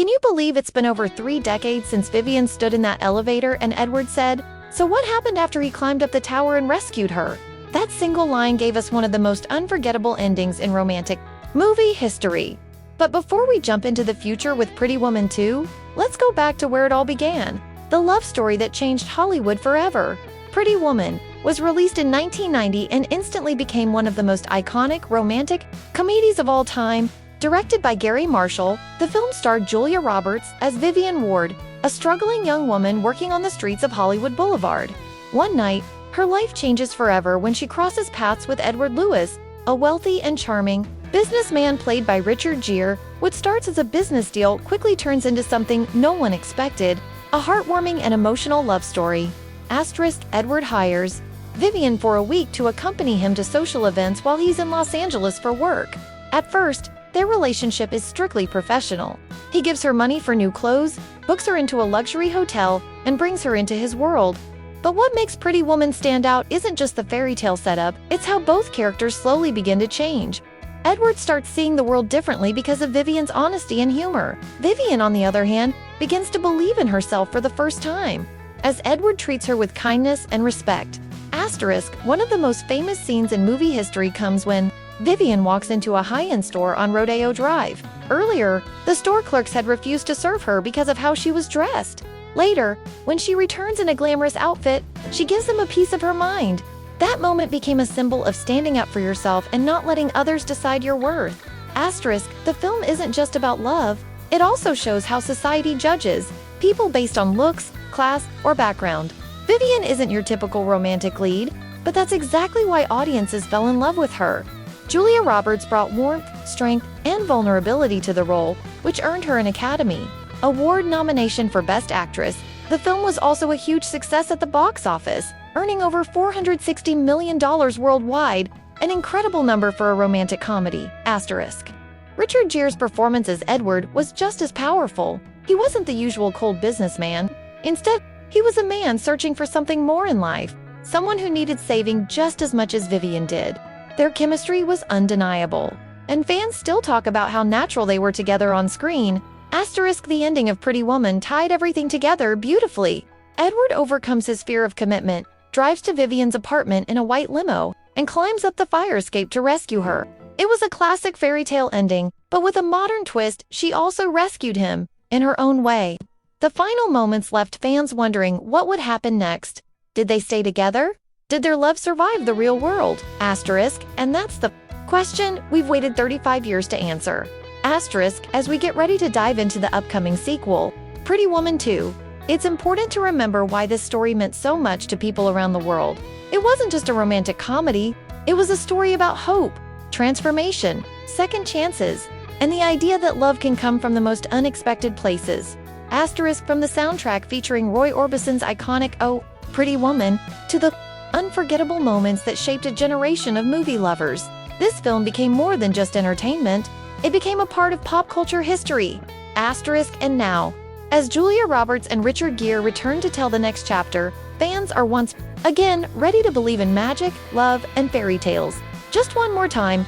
Can you believe it's been over 3 decades since Vivian stood in that elevator and Edward said, "So what happened after he climbed up the tower and rescued her?" That single line gave us one of the most unforgettable endings in romantic movie history. But before we jump into the future with Pretty Woman 2, let's go back to where it all began. The love story that changed Hollywood forever. Pretty Woman was released in 1990 and instantly became one of the most iconic romantic comedies of all time. Directed by Gere, the film starred Julia Roberts as Vivian Ward, a struggling young woman working on the streets of Hollywood Boulevard. One night, her life changes forever when she crosses paths with Edward Lewis, a wealthy and charming businessman played by Gere. What starts as a business deal quickly turns into something no one expected, a heartwarming and emotional love story. Edward hires Vivian for a week to accompany him to social events while he's in Los Angeles for work. At first, their relationship is strictly professional. He gives her money for new clothes, books her into a luxury hotel, and brings her into his world. But what makes Pretty Woman stand out isn't just the fairy tale setup, it's how both characters slowly begin to change. Edward starts seeing the world differently because of Vivian's honesty and humor. Vivian, on the other hand, begins to believe in herself for the first time, as Edward treats her with kindness and respect. One of the most famous scenes in movie history comes when Vivian walks into a high-end store on Rodeo Drive. Earlier, the store clerks had refused to serve her because of how she was dressed. Later, when she returns in a glamorous outfit, she gives them a piece of her mind. That moment became a symbol of standing up for yourself and not letting others decide your worth. The film isn't just about love, it also shows how society judges people based on looks, class, or background. Vivian isn't your typical romantic lead, but that's exactly why audiences fell in love with her. Julia Roberts brought warmth, strength, and vulnerability to the role, which earned her an Academy Award nomination for Best Actress. The film was also a huge success at the box office, earning over $460 million worldwide, an incredible number for a romantic comedy. Gere's performance as Edward was just as powerful. He wasn't the usual cold businessman. Instead, he was a man searching for something more in life, someone who needed saving just as much as Vivian did. Their chemistry was undeniable, and fans still talk about how natural they were together on screen. The ending of Pretty Woman tied everything together beautifully. Edward overcomes his fear of commitment, drives to Vivian's apartment in a white limo, and climbs up the fire escape to rescue her. It was a classic fairy tale ending, but with a modern twist, she also rescued him, in her own way. The final moments left fans wondering what would happen next. Did they stay together? Did their love survive the real world? And that's the question we've waited 35 years to answer. As we get ready to dive into the upcoming sequel, Pretty Woman 2, it's important to remember why this story meant so much to people around the world. It wasn't just a romantic comedy, it was a story about hope, transformation, second chances, and the idea that love can come from the most unexpected places. From the soundtrack featuring Roy Orbison's iconic "Oh, Pretty Woman" to the unforgettable moments that shaped a generation of movie lovers, this film became more than just entertainment. It became a part of pop culture history. And now, as Julia Roberts and Gere return to tell the next chapter, fans are once again ready to believe in magic, love, and fairy tales. Just one more time,